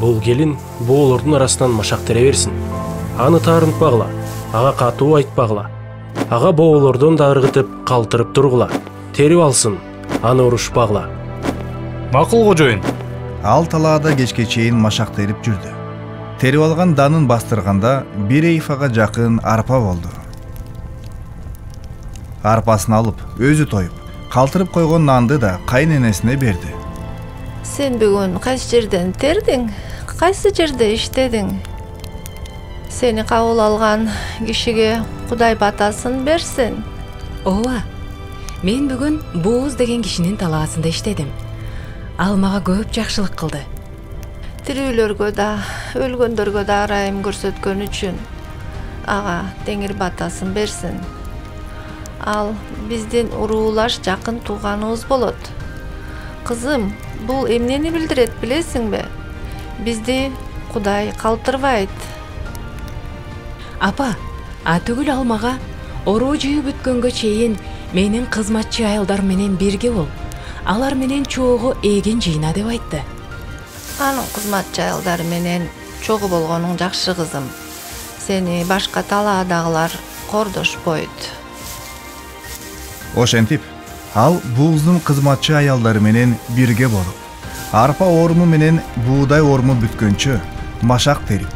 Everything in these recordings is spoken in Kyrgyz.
Бул келин боолордун арасынан машак тере берсин. Аны таарынтпагыла, ага катуу айтпагыла. Ага боолордон да ыргытып, калтырып тургула. Терип алсын, аны урушпагыла. Макул кожоюн. Ал талаада кечке чейин машак терип жүрдү. Терип алган данын бастырганда 1 эйфага жакын арпа болду. Арпасын алып, өзү тоюп, калтырып койгон нанды да кайненесине берди. Сен бүгүн кайсы жерден тердиң? Кайсы жерде иштедиң? Сени кабыл алган кишиге Кудай батасын берсин. Ооба. Мен бүгүн Бууз деген кишинин талаасында иштедим. Ал мага көп жакшылык кылды. Тирүүлөргө да, өлгөндөргө да арайым көрсөткөн үчүн ага Теңир батасын берсин. Ал биздин уруулаш жакын тууганыбыз болот. Кызым, бул эмнени билдирет билесиңби? Бизди Кудай калтырбайт. Апа, түгүл ал мага оруу жыйып бүткөнгө чейин менин кызматчы айылдар менен бирге бол. Алар менен чогуу эгин жыйна деп айтты. Анын кызматчы айылдары менен чогуу болгонуң жакшы кызым. Сени башка талаадагылар кордошпойт. Ошентип, ал Бууздун кызматчы аялдары менен бирге болуп, арпа оруму менен буудай оруму бүткөнчө машак терип,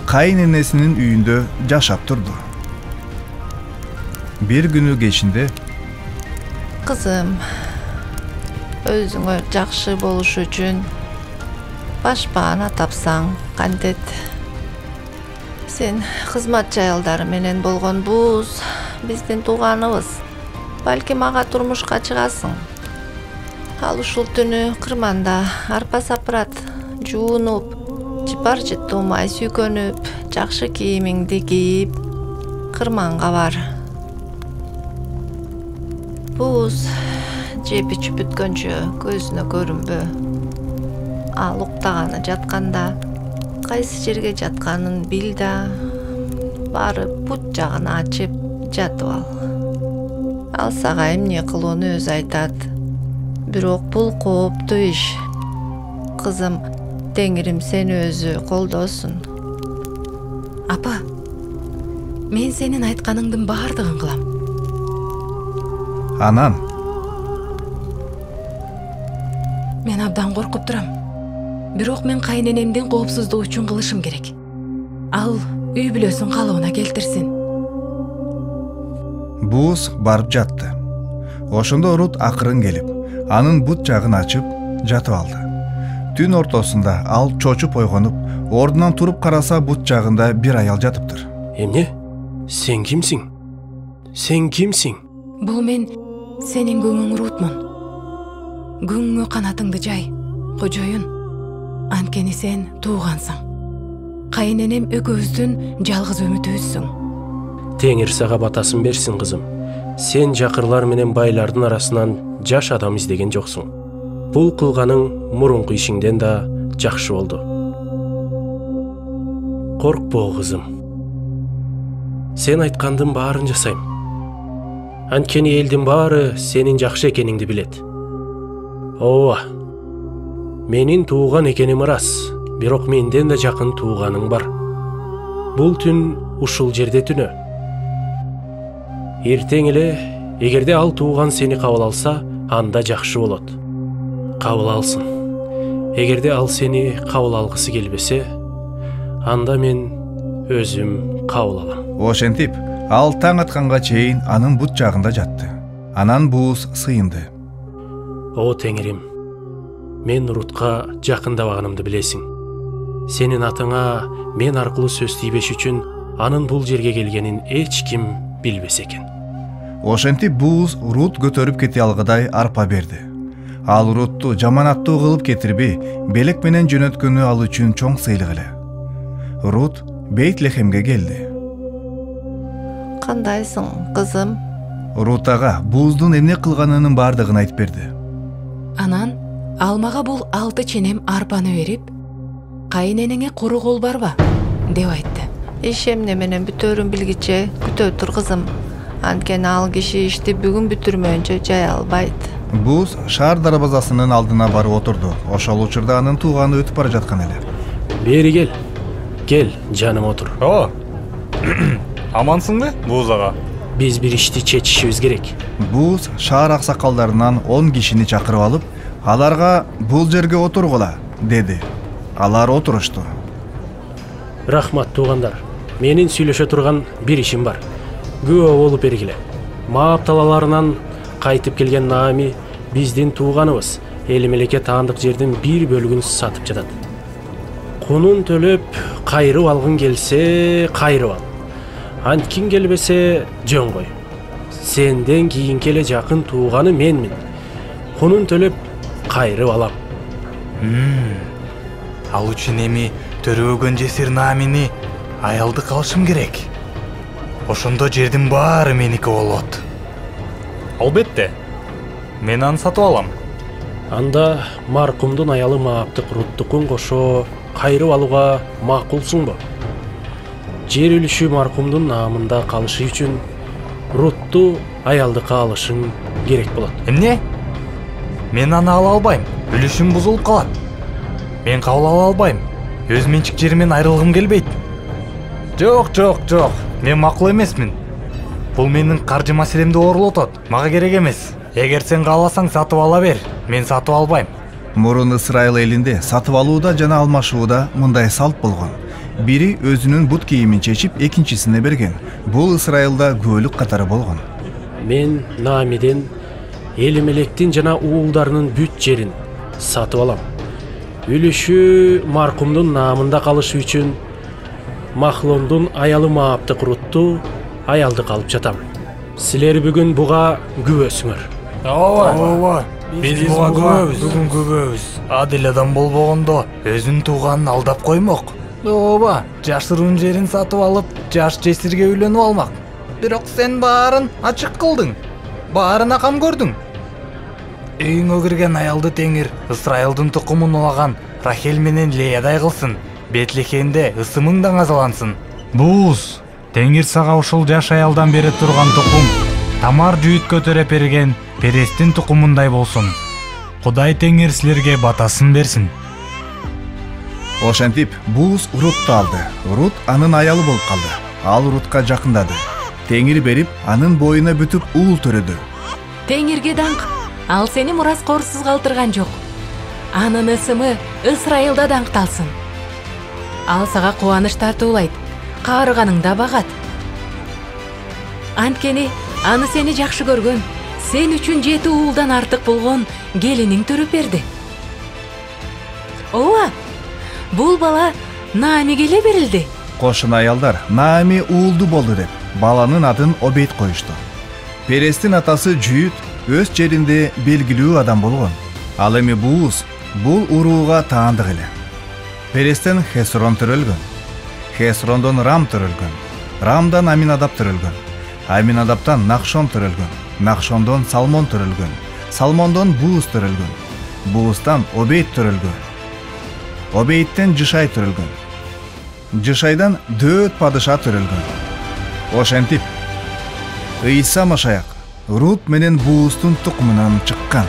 кайненесинин үйүндө жашап турду. Бир күнү кечинде: Кызым, өзүңө жакшы болуш үчүн башпаана тапсаң кантет? Сен кызматчы аялдары менен болгон Бууз биздин тууганыбыз. Балким ага турмушка чыгасың. Ал ушул түнү кырманда арпа сапырат, жуунуп, жыпар жыттуумай сүйкөнүп, жакшы кийимиңди кийип, кырманга бар. Бууз жеп ичип бүткөнчө көзүнө көрүнбө. Ал уктаганы жатканда кайсы жерге жатканын бил да, барып бут жагын ачып жатып ал. Ал сага эмне кылууну өзү айтат. Бирок бул кооптуу иш. Кызым, Теңирим сени өзү колдосун. Апа, мен сенин айтканыңдын баардыгын кылам. Анан мен абдан коркуп турам. Бирок мен кайненемдин коопсуздугу үчүн кылышым керек. Ал үй бүлөсүн калыбына келтирсин. Бууз барып жатты. Ошондо Рут акырын келип, анын бут жагын ачып, жатып алды. Түн ортосунда ал чочуп ойгонуп, ордунан туруп караса бут жагында бир аял жатыптыр. Эмне? Сен кимсиң? Сен кимсиң? Бул мен сенин күңүң Рутмун. Күңүңө канатыңды жай, кожоюн. Анткени сен туугансың. Кайненем экөөбүздүн жалгыз үмүтүбүзсүң. Теңир сага батасын берсин, кызым. Сен жакырлар менен байлардын арасынан жаш адам издеген жоксуң. Бул кылганың мурунку ишиңден да жакшы болду. Коркпо, кызым. Сен айткандын баарын жасайм. Анткени элдин баары сенин жакшы экениңди билет. Ооба. Менин тууган экеним ырас, бирок менден да жакын тууганың бар. Бул түн ушул жерде түнө. Эртең эле, эгерде ал тууган сени кабыл алса, анда жакшы болот. Кабыл алсын. Эгерде ал сени кабыл алгысы келбесе, анда мен өзүм кабыл алам. Ошентип, ал таң атканга чейин анын бут жагында жатты. Анан Бууз сыйынды. О Теңирим, мен Рутка жакындабаганымды билесиң. Сенин атыңа мен аркылуу сөз тийбеш үчүн анын бул жерге келгенин эч ким билбесе экен. Ошентип Бууз Рут көтөрүп кете алгыдай арпа берди. Ал Рутту жаманаттуу кылып кетирбей, белек менен жөнөткөнү ал үчүн чоң сыйлык эле. Рут Бейтлехемге келди. Кандайсың, кызым? Рут ага Бууздун эмне кылганынын баардыгын айтып берди. Анан ал мага бул 6 ченем арпаны берип, кайненеңе куру кол барба деп айтты. Иш эмне менен бүтөөрүн билгиче күтө тур, кызым. Анткени ал киши ишти бүгүн бүтүрмөйүнчө жай албайт. Бууз шаар дарбазасынын алдына барып отурду. Ошол учурда анын тууганы өтүп бара жаткан эле. Бери кел. Кел, жаным отур. О. Амансыңбы, Буз ага? Биз бир ишти чечишибиз керек. Буз шаар аксакалдарынан 10 кишини чакырып алып, аларга бул жерге отургула деди. Алар отурушту. Рахмат туугандар. Менин сүйлөшө турган бир ишим бар. Күбө болуп бергиле. Маап талаларынан кайтып келген Наами биздин тууганыбыз. Эли мелеке таандык жердин бир бөлүгүн сатып жатат. Кунун төлөп, кайрып алгың келсе, кайрып ал. Анткин келбесе, жөн кой. Сенден кийинки эле жакын тууганы менмин. Кунун төлөп, кайрып алам. Ал үчүн эми төрөгөн жесир Наамини аялды калышым керек. Ошондо жердин баары меники болот. Албетте. Мен аны сатып алам. Анда маркумдун аялы Мааптык Руттукун кошо кайрып алууга макулсуңбу? Жер үлүшү маркумдун наамында калышы үчүн Рутту аялдыкка алышың керек болот. Эмне? Мен аны ала албайм. Үлүшүм бузулуп калат. Мен кабыл ала албайм. Өз менчик жеримен айрылгым келбейт. Жок. Мен макул эмесмин. Бул менин каржы маселемди оорлотот. Мага керек эмес. Эгер сен кааласаң сатып ала бер. Мен сатып албайм. Мурун Ысрайыл элинде сатып алууда жана алмашууда мындай салт болгон. Бири өзүнүн бут кийимин чечип, экинчисине берген. Бул Ысрайылда күбөлүк катары болгон. Мен Наамиден эли мелектин жана уулдарынын бүт жерин сатып алам. Үлүшү маркумдун наамында калышы үчүн Махлондун аялы Мааптык Рутту аялдыкка алып жатам. Силер бүгүн буга күбөсүңөр. Ооба. Биз буга күбөбүз. Бүгүн күбөбүз. Адил адам болбогондо өзүнүн тууганын алдап коймок. Ооба, жашыруун жерин сатып алып, жаш жесирге үйлөнүп алмак. Бирок сен баарын ачык кылдың. Баарына кам көрдүң. Үйүңө кирген аялды Теңир Ысрайылдын тукумун улаган Рахель менен Леядай кылсын. Бетлехемде ысымың даңазалансын. Буз, Теңир сага ушул жаш аялдан бере турган тукум Тамар жүйүт көтөрөп берген Перестин тукумундай болсун. Кудай Теңир силерге батасын берсин. Ошентип Буз Рутты алды. Рут анын аялы болуп калды. Ал Рутка жакындады. Теңир берип, анын боюна бүтүп уул төрөдү. Теңирге даңк. Ал сени мураскорсуз калтырган жок. Анын ысымы Ысрайылда даңкталсын. Ал сага кубаныч тартуулайт. Каарыганыңда багат. Анткени аны сени жакшы көргөн, сен үчүн 7 уулдан артык болгон келиниң төрөп берди. Ооба. Бул бала Наамиге эле берилди. Кошун аялдар Наами уулду болду деп баланын атын Обейт коюшту. Перестин атасы Жүйүт өз жеринде белгилүү адам болгон. Ал эми Буз бул урууга таандык эле. Перестен Хесрон төрөлгөн. Хесрондон Рам төрөлгөн. Рамдан Аминадап төрөлгөн. Аминадаптан Нахшон төрөлгөн. Нахшондон Салмон төрөлгөн. Салмондон Буз төрөлгөн. Буздан Обейт төрөлгөн. Обейттен Жышай төрөлгөн. Жышайдан Дөөт падыша төрөлгөн. Ошентип Ыйса Машаяк Рут менен Буздун тукумунан чыккан.